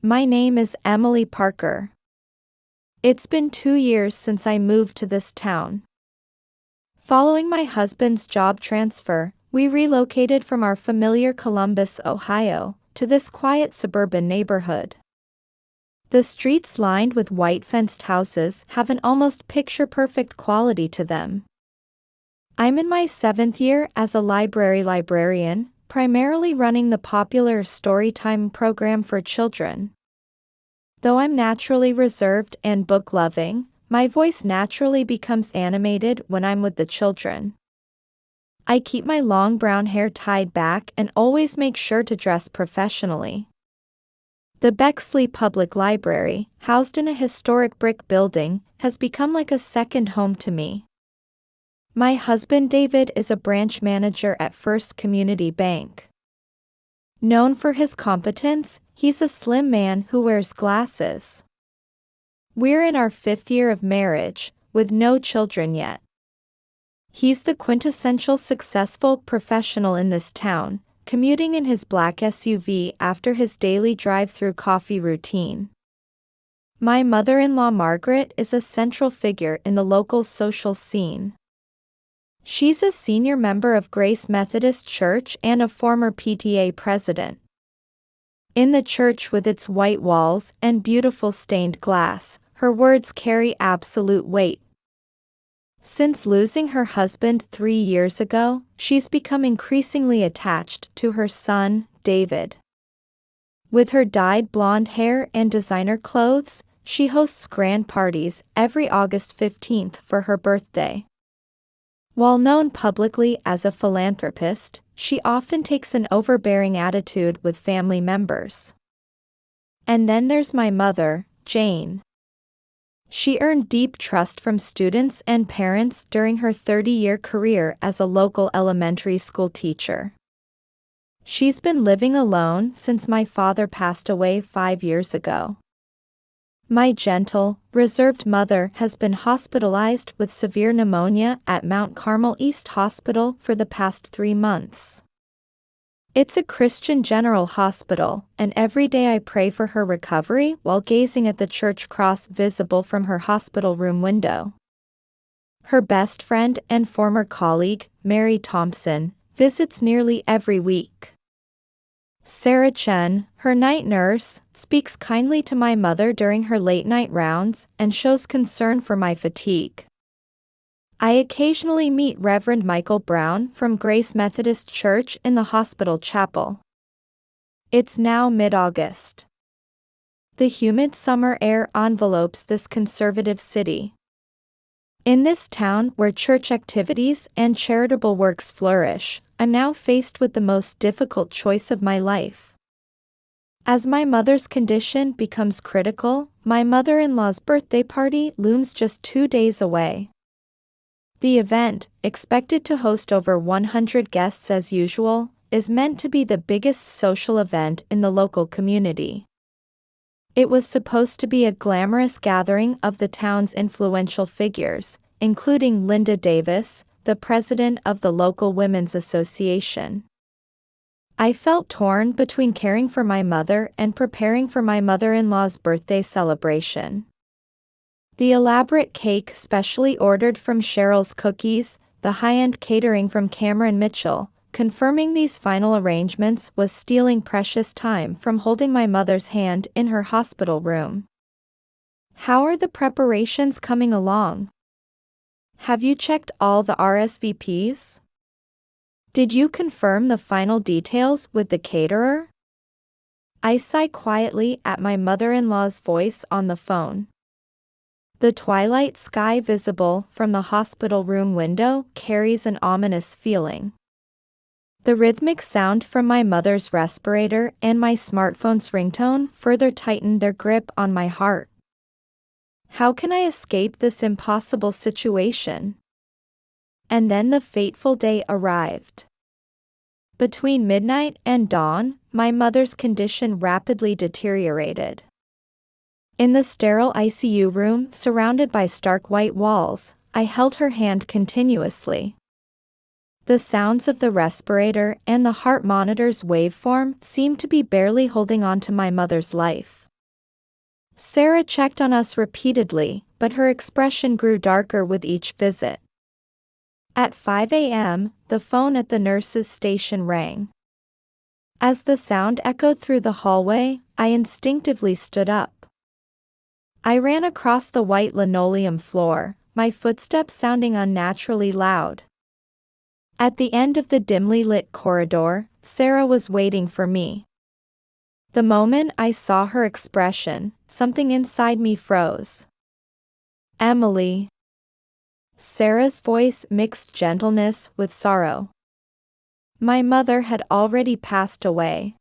My name is Emily Parker. It's been 2 years since I moved to this town. Following my husband's job transfer, we relocated from our familiar Columbus, Ohio, to this quiet suburban neighborhood. The streets lined with white fenced houses have an almost picture-perfect quality to them. I'm in my 7th year as a librarian, primarily running the popular Storytime program for children. Though I'm naturally reserved and book-loving, my voice naturally becomes animated when I'm with the children. I keep my long brown hair tied back and always make sure to dress professionally. The Bexley Public Library, housed in a historic brick building, has become like a second home to me. My husband David is a branch manager at First Community Bank. Known for his competence, he's a slim man who wears glasses. We're in our 5th year of marriage, with no children yet. He's the quintessential successful professional in this town, commuting in his black SUV after his daily drive-through coffee routine. My mother-in-law Margaret is a central figure in the local social scene. She's a senior member of Grace Methodist Church and a former PTA president. In the church with its white walls and beautiful stained glass, her words carry absolute weight. Since losing her husband 3 years ago, she's become increasingly attached to her son, David. With her dyed blonde hair and designer clothes, she hosts grand parties every August 15th for her birthday. While known publicly as a philanthropist, she often takes an overbearing attitude with family members. And then there's my mother, Jane. She earned deep trust from students and parents during her 30-year career as a local elementary school teacher. She's been living alone since my father passed away 5 years ago. My gentle, reserved mother has been hospitalized with severe pneumonia at Mount Carmel East Hospital for the past 3 months. It's a Christian General Hospital, and every day I pray for her recovery while gazing at the church cross visible from her hospital room window. Her best friend and former colleague, Mary Thompson, visits nearly every week. Sarah Chen, her night nurse, speaks kindly to my mother during her late-night rounds and shows concern for my fatigue. I occasionally meet Reverend Michael Brown from Grace Methodist Church in the hospital chapel. It's now mid-August. The humid summer air envelopes this conservative city. In this town where church activities and charitable works flourish, I'm now faced with the most difficult choice of my life. As my mother's condition becomes critical, my mother-in-law's birthday party looms just 2 days away. The event, expected to host over 100 guests as usual, is meant to be the biggest social event in the local community. It was supposed to be a glamorous gathering of the town's influential figures, including Linda Davis, the president of the local women's association. I felt torn between caring for my mother and preparing for my mother-in-law's birthday celebration. The elaborate cake specially ordered from Cheryl's Cookies, the high-end catering from Cameron Mitchell, confirming these final arrangements was stealing precious time from holding my mother's hand in her hospital room. How are the preparations coming along? Have you checked all the RSVPs? Did you confirm the final details with the caterer? I sigh quietly at my mother-in-law's voice on the phone. The twilight sky visible from the hospital room window carries an ominous feeling. The rhythmic sound from my mother's respirator and my smartphone's ringtone further tighten their grip on my heart. How can I escape this impossible situation? And then the fateful day arrived. Between midnight and dawn, my mother's condition rapidly deteriorated. In the sterile ICU room surrounded by stark white walls, I held her hand continuously. The sounds of the respirator and the heart monitor's waveform seemed to be barely holding on to my mother's life. Sarah checked on us repeatedly, but her expression grew darker with each visit. At 5 a.m., the phone at the nurse's station rang. As the sound echoed through the hallway, I instinctively stood up. I ran across the white linoleum floor, my footsteps sounding unnaturally loud. At the end of the dimly lit corridor, Sarah was waiting for me. The moment I saw her expression, something inside me froze. "Emily." Sarah's voice mixed gentleness with sorrow. My mother had already passed away.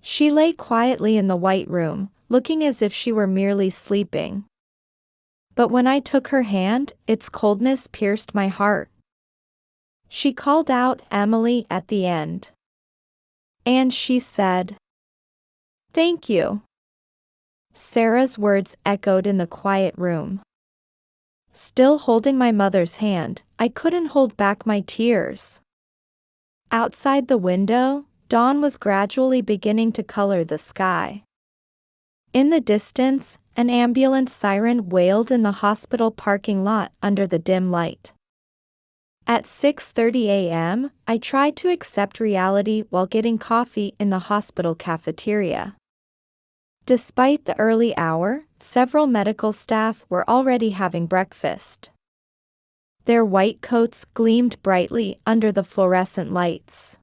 She lay quietly in the white room, looking as if she were merely sleeping. But when I took her hand, its coldness pierced my heart. She called out "Emily" at the end. And she said, "Thank you." Sarah's words echoed in the quiet room. Still holding my mother's hand, I couldn't hold back my tears. Outside the window, dawn was gradually beginning to color the sky. In the distance, an ambulance siren wailed in the hospital parking lot under the dim light. At 6:30 a.m., I tried to accept reality while getting coffee in the hospital cafeteria. Despite the early hour, several medical staff were already having breakfast. Their white coats gleamed brightly under the fluorescent lights.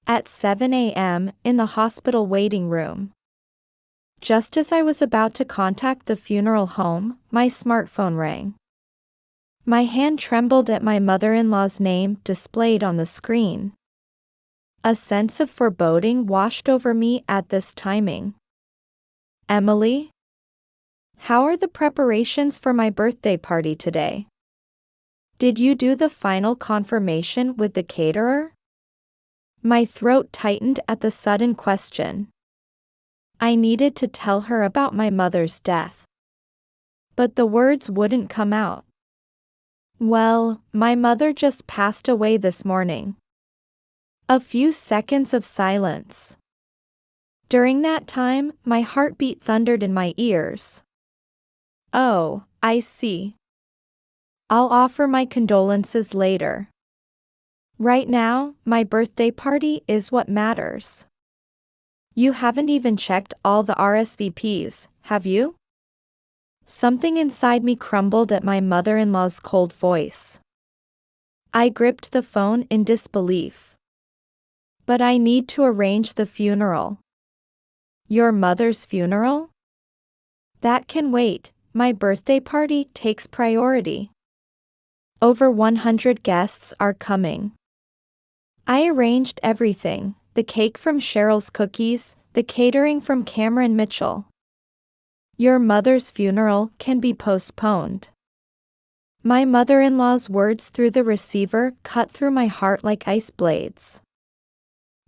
At 7 a.m., in the hospital waiting room. Just as I was about to contact the funeral home, my smartphone rang. My hand trembled at my mother-in-law's name displayed on the screen. A sense of foreboding washed over me at this timing. "Emily? How are the preparations for my birthday party today? Did you do the final confirmation with the caterer?" My throat tightened at the sudden question. I needed to tell her about my mother's death. But the words wouldn't come out. "Well, my mother just passed away this morning." A few seconds of silence. During that time, my heartbeat thundered in my ears. "Oh, I see. I'll offer my condolences later. Right now, my birthday party is what matters." "You haven't even checked all the RSVPs, have you?" Something inside me crumbled at my mother-in-law's cold voice. I gripped the phone in disbelief. "But I need to arrange the funeral." "Your mother's funeral? That can wait, my birthday party takes priority. Over 100 guests are coming." I arranged everything, the cake from Cheryl's Cookies, the catering from Cameron Mitchell. "Your mother's funeral can be postponed." My mother-in-law's words through the receiver cut through my heart like ice blades.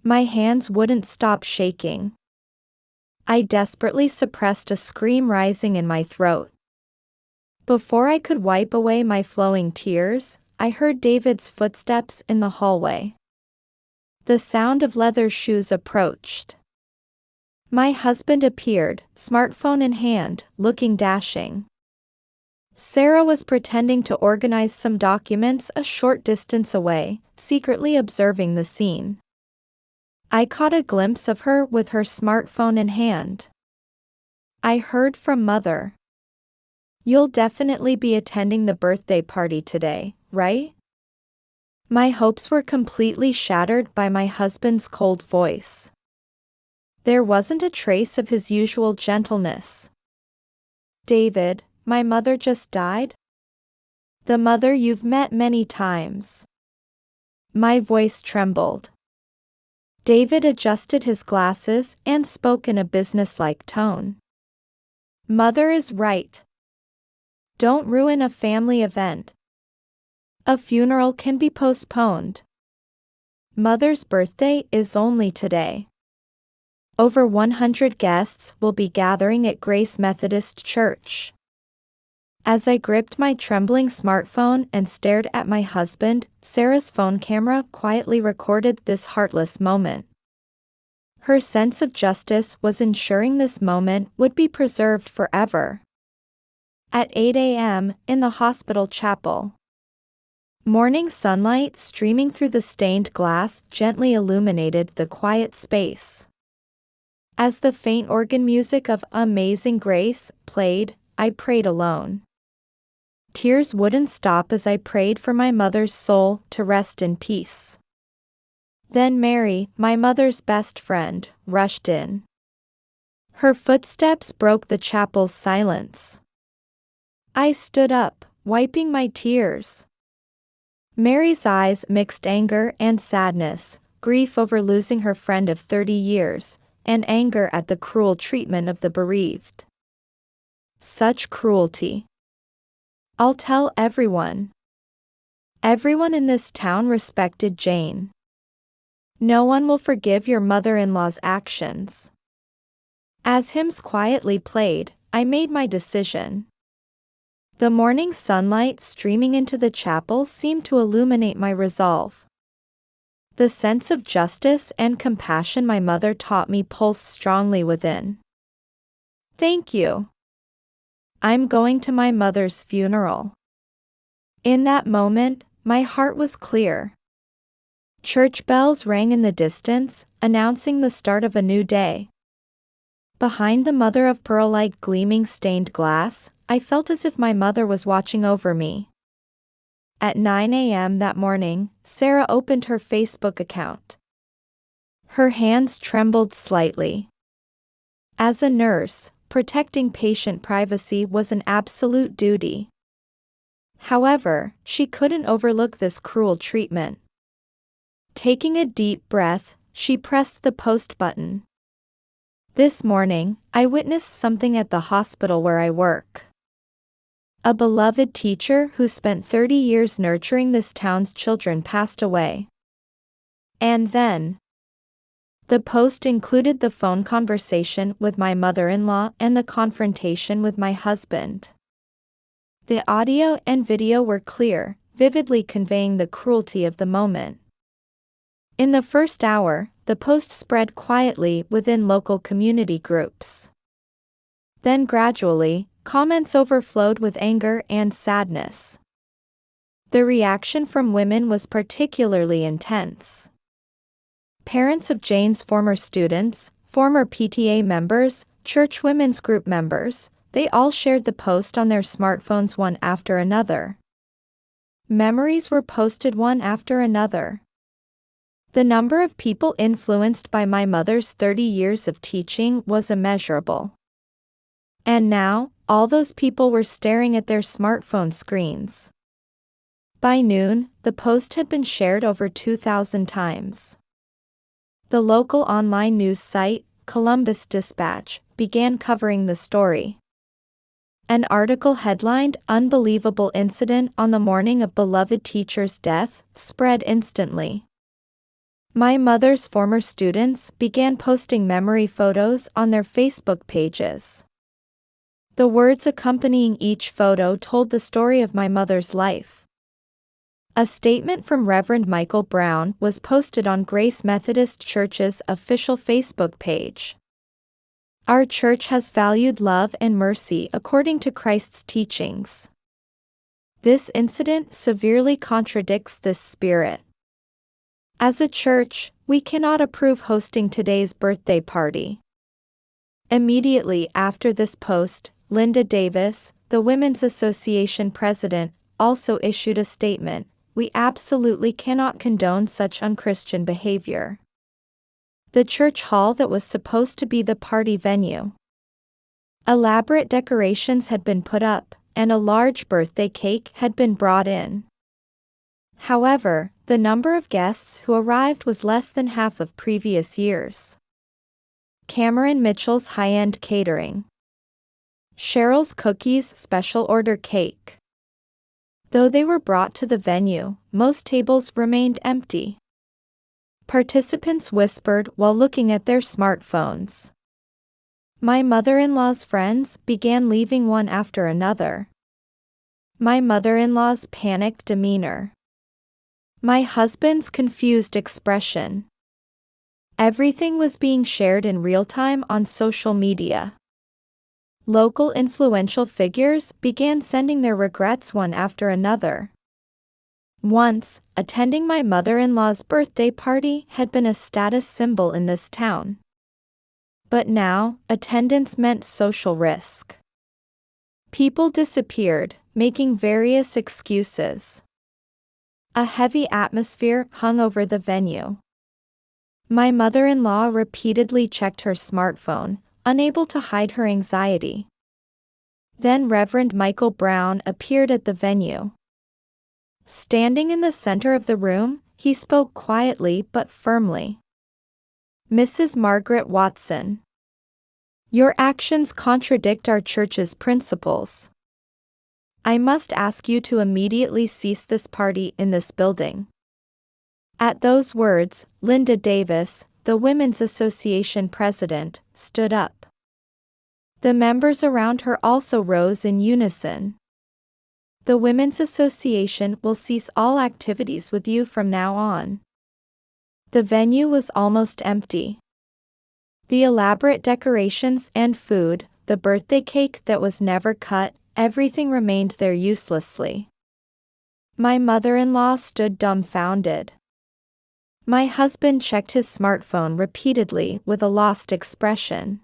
My hands wouldn't stop shaking. I desperately suppressed a scream rising in my throat. Before I could wipe away my flowing tears, I heard David's footsteps in the hallway. The sound of leather shoes approached. My husband appeared, smartphone in hand, looking dashing. Sarah was pretending to organize some documents a short distance away, secretly observing the scene. I caught a glimpse of her with her smartphone in hand. "I heard from Mother. You'll definitely be attending the birthday party today, right?" My hopes were completely shattered by my husband's cold voice. There wasn't a trace of his usual gentleness. "David, my mother just died?" "The mother you've met many times." My voice trembled. David adjusted his glasses and spoke in a businesslike tone. "Mother is right. Don't ruin a family event. A funeral can be postponed. Mother's birthday is only today. Over 100 guests will be gathering at Grace Methodist Church." As I gripped my trembling smartphone and stared at my husband, Sarah's phone camera quietly recorded this heartless moment. Her sense of justice was ensuring this moment would be preserved forever. At 8 a.m., in the hospital chapel. Morning sunlight streaming through the stained glass gently illuminated the quiet space. As the faint organ music of Amazing Grace played, I prayed alone. Tears wouldn't stop as I prayed for my mother's soul to rest in peace. Then Mary, my mother's best friend, rushed in. Her footsteps broke the chapel's silence. I stood up, wiping my tears. Mary's eyes mixed anger and sadness, grief over losing her friend of 30 years, and anger at the cruel treatment of the bereaved. Such cruelty. I'll tell everyone. Everyone in this town respected Jane. No one will forgive your mother-in-law's actions. As hymns quietly played, I made my decision. The morning sunlight streaming into the chapel seemed to illuminate my resolve. The sense of justice and compassion my mother taught me pulsed strongly within. Thank you. I'm going to my mother's funeral. In that moment, my heart was clear. Church bells rang in the distance, announcing the start of a new day. Behind the mother-of-pearl like gleaming stained glass, I felt as if my mother was watching over me. At 9 a.m. that morning, Sarah opened her Facebook account. Her hands trembled slightly. As a nurse, protecting patient privacy was an absolute duty. However, she couldn't overlook this cruel treatment. Taking a deep breath, she pressed the post button. This morning, I witnessed something at the hospital where I work. A beloved teacher who spent 30 years nurturing this town's children passed away. And then, the post included the phone conversation with my mother-in-law and the confrontation with my husband. The audio and video were clear, vividly conveying the cruelty of the moment. In the first hour, the post spread quietly within local community groups. Then gradually, comments overflowed with anger and sadness. The reaction from women was particularly intense. Parents of Jane's former students, former PTA members, church women's group members, they all shared the post on their smartphones one after another. Memories were posted one after another. The number of people influenced by my mother's 30 years of teaching was immeasurable. And now, all those people were staring at their smartphone screens. By noon, the post had been shared over 2,000 times. The local online news site, Columbus Dispatch, began covering the story. An article headlined "Unbelievable Incident on the Morning of Beloved Teacher's Death" spread instantly. My mother's former students began posting memory photos on their Facebook pages. The words accompanying each photo told the story of my mother's life. A statement from Reverend Michael Brown was posted on Grace Methodist Church's official Facebook page. Our church has valued love and mercy according to Christ's teachings. This incident severely contradicts this spirit. As a church, we cannot approve hosting today's birthday party. Immediately after this post, Linda Davis, the Women's Association president, also issued a statement: "We absolutely cannot condone such unchristian behavior." The church hall that was supposed to be the party venue. Elaborate decorations had been put up, and a large birthday cake had been brought in. However, the number of guests who arrived was less than half of previous years. Cameron Mitchell's high-end catering. Cheryl's Cookies special order cake. Though they were brought to the venue, most tables remained empty. Participants whispered while looking at their smartphones. My mother-in-law's friends began leaving one after another. My mother-in-law's panicked demeanor. My husband's confused expression. Everything was being shared in real time on social media. Local influential figures began sending their regrets one after another. Once, attending my mother-in-law's birthday party had been a status symbol in this town. But now, attendance meant social risk. People disappeared, making various excuses. A heavy atmosphere hung over the venue. My mother-in-law repeatedly checked her smartphone, unable to hide her anxiety. Then Reverend Michael Brown appeared at the venue. Standing in the center of the room, he spoke quietly but firmly. "Mrs. Margaret Watson, your actions contradict our church's principles. I must ask you to immediately cease this party in this building." At those words, Linda Davis, the Women's Association president, stood up. The members around her also rose in unison. "The Women's Association will cease all activities with you from now on." The venue was almost empty. The elaborate decorations and food, the birthday cake that was never cut, everything remained there uselessly. My mother-in-law stood dumbfounded. My husband checked his smartphone repeatedly with a lost expression.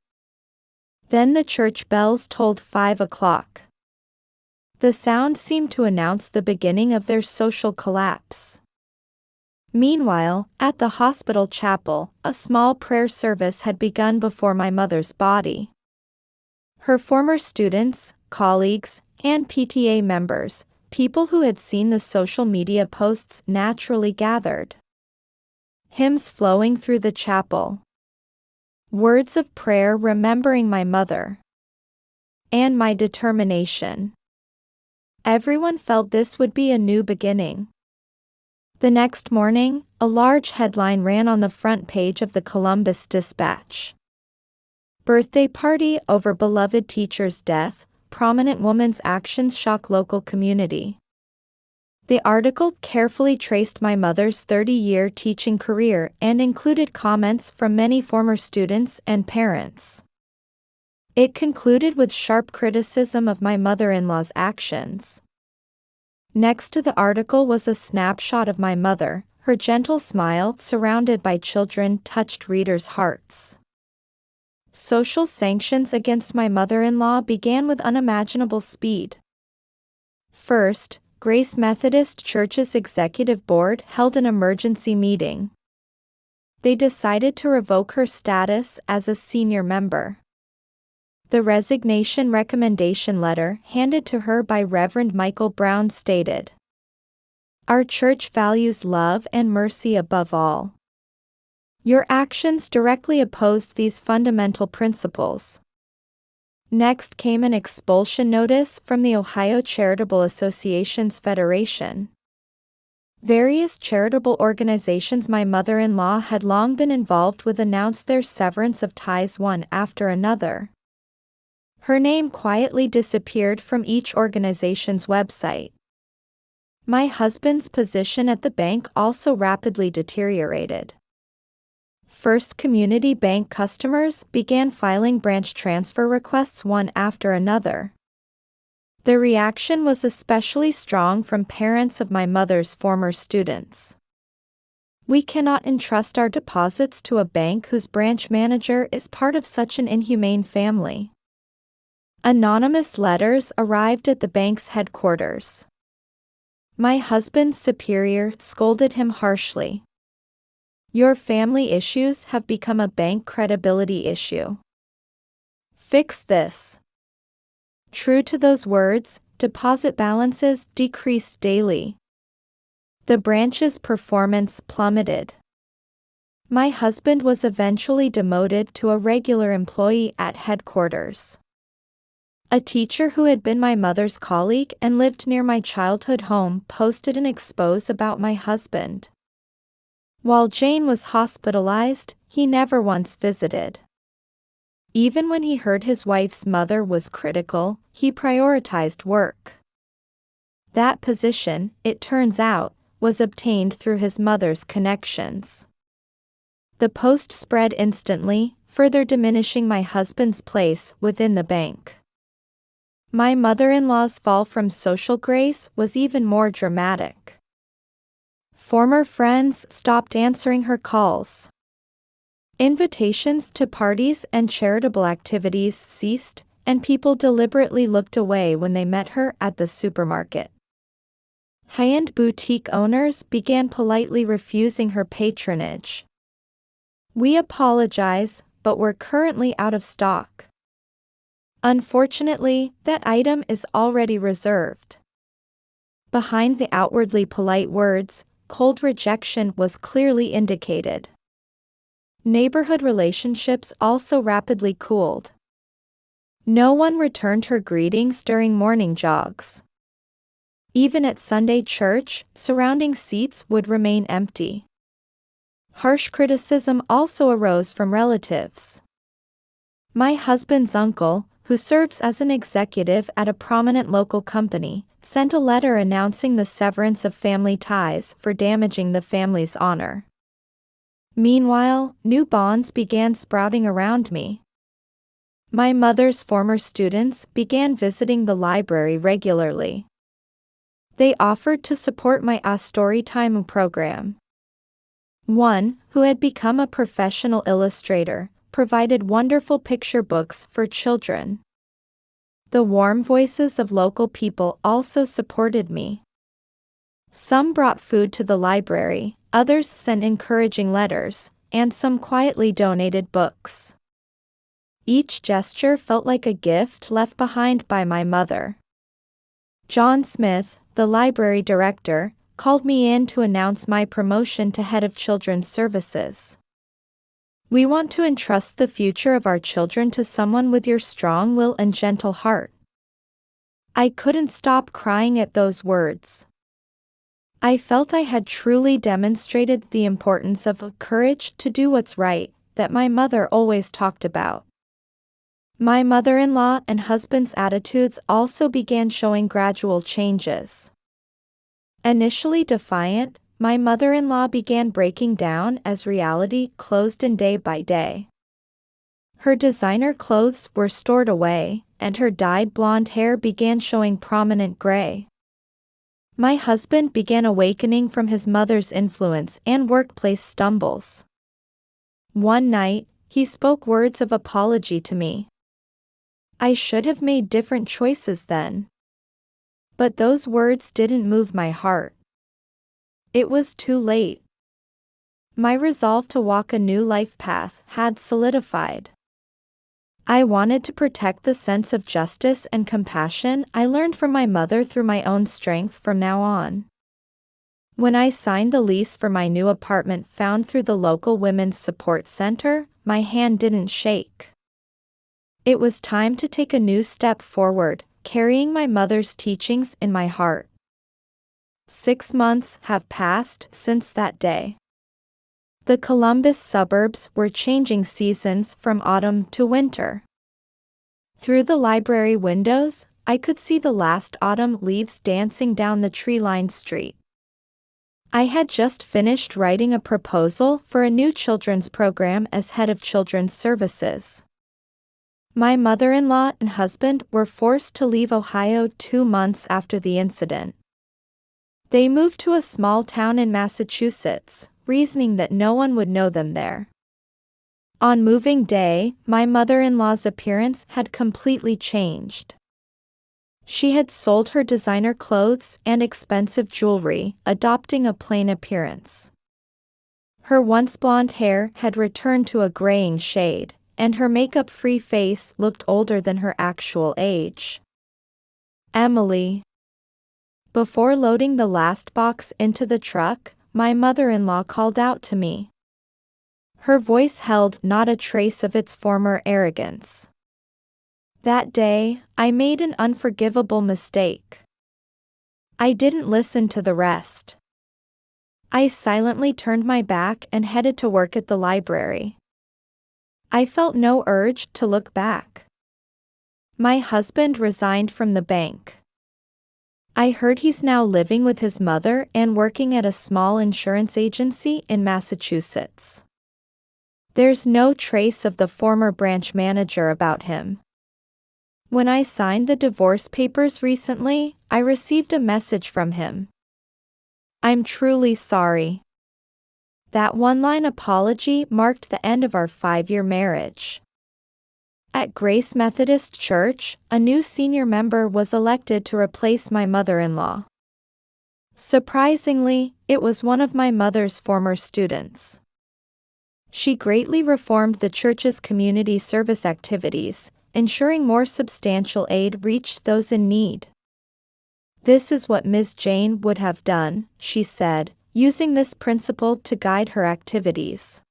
Then the church bells tolled 5 o'clock. The sound seemed to announce the beginning of their social collapse. Meanwhile, at the hospital chapel, a small prayer service had begun before my mother's body. Her former students, colleagues, and PTA members, people who had seen the social media posts, naturally gathered. Hymns flowing through the chapel. Words of prayer remembering my mother. And my determination. Everyone felt this would be a new beginning. The next morning, a large headline ran on the front page of the Columbus Dispatch. "Birthday party over beloved teacher's death, prominent woman's actions shock local community." The article carefully traced my mother's 30-year teaching career and included comments from many former students and parents. It concluded with sharp criticism of my mother-in-law's actions. Next to the article was a snapshot of my mother. Her gentle smile, surrounded by children, touched readers' hearts. Social sanctions against my mother-in-law began with unimaginable speed. First, Grace Methodist Church's executive board held an emergency meeting. They decided to revoke her status as a senior member. The resignation recommendation letter handed to her by Reverend Michael Brown stated, "Our church values love and mercy above all. Your actions directly opposed these fundamental principles." Next came an expulsion notice from the Ohio Charitable Associations Federation. Various charitable organizations my mother-in-law had long been involved with announced their severance of ties one after another. Her name quietly disappeared from each organization's website. My husband's position at the bank also rapidly deteriorated. First Community Bank customers began filing branch transfer requests one after another. The reaction was especially strong from parents of my mother's former students. "We cannot entrust our deposits to a bank whose branch manager is part of such an inhumane family." Anonymous letters arrived at the bank's headquarters. My husband's superior scolded him harshly. "Your family issues have become a bank credibility issue. Fix this." True to those words, deposit balances decreased daily. The branch's performance plummeted. My husband was eventually demoted to a regular employee at headquarters. A teacher who had been my mother's colleague and lived near my childhood home posted an expose about my husband. While Jane was hospitalized, he never once visited. Even when he heard his wife's mother was critical, he prioritized work. That position, it turns out, was obtained through his mother's connections. The post spread instantly, further diminishing my husband's place within the bank. My mother-in-law's fall from social grace was even more dramatic. Former friends stopped answering her calls. Invitations to parties and charitable activities ceased, and people deliberately looked away when they met her at the supermarket. High-end boutique owners began politely refusing her patronage. "We apologize, but we're currently out of stock. Unfortunately, that item is already reserved." Behind the outwardly polite words, cold rejection was clearly indicated. Neighborhood relationships also rapidly cooled. No one returned her greetings during morning jogs. Even at Sunday church, surrounding seats would remain empty. Harsh criticism also arose from relatives. My husband's uncle, who serves as an executive at a prominent local company, sent a letter announcing the severance of family ties for damaging the family's honor. Meanwhile, new bonds began sprouting around me. My mother's former students began visiting the library regularly. They offered to support my Storytime program. One, who had become a professional illustrator, provided wonderful picture books for children. The warm voices of local people also supported me. Some brought food to the library, others sent encouraging letters, and some quietly donated books. Each gesture felt like a gift left behind by my mother. John Smith, the library director, called me in to announce my promotion to head of children's services. "We want to entrust the future of our children to someone with your strong will and gentle heart." I couldn't stop crying at those words. I felt I had truly demonstrated the importance of courage to do what's right, that my mother always talked about. My mother-in-law and husband's attitudes also began showing gradual changes. Initially defiant, my mother-in-law began breaking down as reality closed in day by day. Her designer clothes were stored away, and her dyed blonde hair began showing prominent gray. My husband began awakening from his mother's influence and workplace stumbles. One night, he spoke words of apology to me. I should have made different choices then. But those words didn't move my heart. It was too late. My resolve to walk a new life path had solidified. I wanted to protect the sense of justice and compassion I learned from my mother through my own strength from now on. When I signed the lease for my new apartment found through the local women's support center, my hand didn't shake. It was time to take a new step forward, carrying my mother's teachings in my heart. 6 months have passed since that day. The Columbus suburbs were changing seasons from autumn to winter. Through the library windows, I could see the last autumn leaves dancing down the tree-lined street. I had just finished writing a proposal for a new children's program as head of children's services. My mother-in-law and husband were forced to leave Ohio 2 months after the incident. They moved to a small town in Massachusetts, reasoning that no one would know them there. On moving day, my mother-in-law's appearance had completely changed. She had sold her designer clothes and expensive jewelry, adopting a plain appearance. Her once blonde hair had returned to a graying shade, and her makeup-free face looked older than her actual age. "Emily." Before loading the last box into the truck, my mother-in-law called out to me. Her voice held not a trace of its former arrogance. That day, I made an unforgivable mistake. I didn't listen to the rest. I silently turned my back and headed to work at the library. I felt no urge to look back. My husband resigned from the bank. I heard he's now living with his mother and working at a small insurance agency in Massachusetts. There's no trace of the former branch manager about him. When I signed the divorce papers recently, I received a message from him. I'm truly sorry. That one-line apology marked the end of our 5-year marriage. At Grace Methodist Church, a new senior member was elected to replace my mother-in-law. Surprisingly, it was one of my mother's former students. She greatly reformed the church's community service activities, ensuring more substantial aid reached those in need. This is what Ms. Jane would have done, she said, using this principle to guide her activities.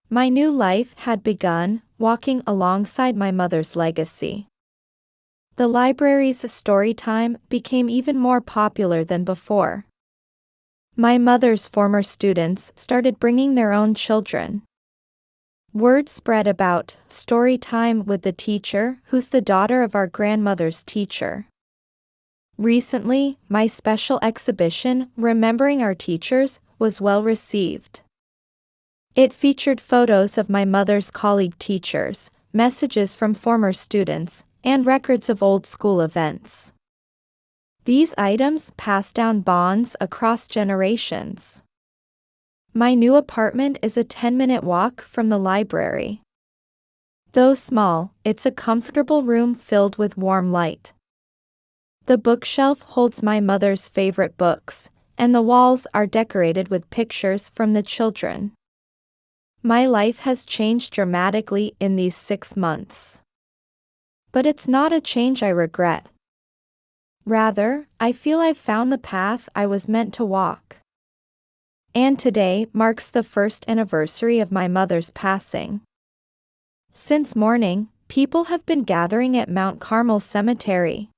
My new life had begun, walking alongside my mother's legacy. The library's story time became even more popular than before. My mother's former students started bringing their own children. Word spread about story time with the teacher, who's the daughter of our grandmother's teacher. Recently, my special exhibition, Remembering Our Teachers, was well received. It featured photos of my mother's colleague teachers, messages from former students, and records of old school events. These items pass down bonds across generations. My new apartment is a 10-minute walk from the library. Though small, it's a comfortable room filled with warm light. The bookshelf holds my mother's favorite books, and the walls are decorated with pictures from the children. My life has changed dramatically in these 6 months. But it's not a change I regret. Rather, I feel I've found the path I was meant to walk. And today marks the first anniversary of my mother's passing. Since morning, people have been gathering at Mount Carmel Cemetery.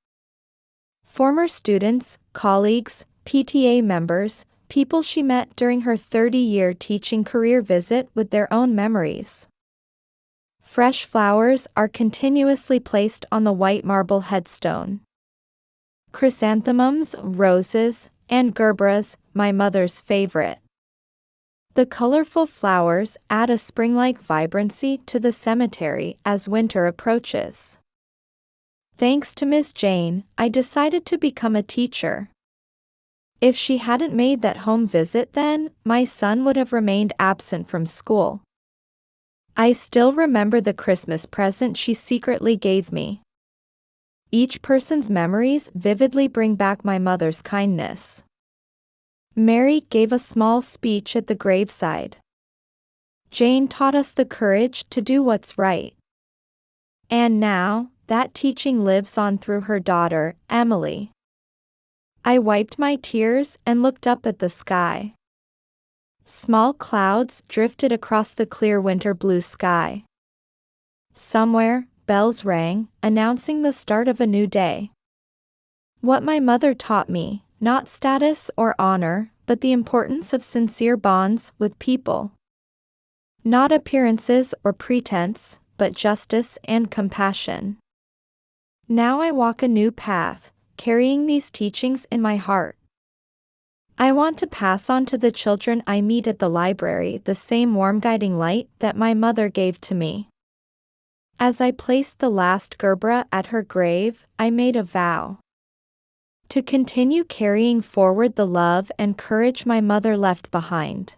Former students, colleagues, PTA members, people she met during her 30-year teaching career visit with their own memories. Fresh flowers are continuously placed on the white marble headstone. Chrysanthemums, roses, and gerberas, my mother's favorite. The colorful flowers add a spring-like vibrancy to the cemetery as winter approaches. Thanks to Ms. Jane, I decided to become a teacher. If she hadn't made that home visit then, my son would have remained absent from school. I still remember the Christmas present she secretly gave me. Each person's memories vividly bring back my mother's kindness. Mary gave a small speech at the graveside. Jane taught us the courage to do what's right. And now, that teaching lives on through her daughter, Emily. I wiped my tears and looked up at the sky. Small clouds drifted across the clear winter blue sky. Somewhere, bells rang, announcing the start of a new day. What my mother taught me, not status or honor, but the importance of sincere bonds with people. Not appearances or pretense, but justice and compassion. Now I walk a new path, carrying these teachings in my heart. I want to pass on to the children I meet at the library the same warm guiding light that my mother gave to me. As I placed the last gerbera at her grave, I made a vow to continue carrying forward the love and courage my mother left behind.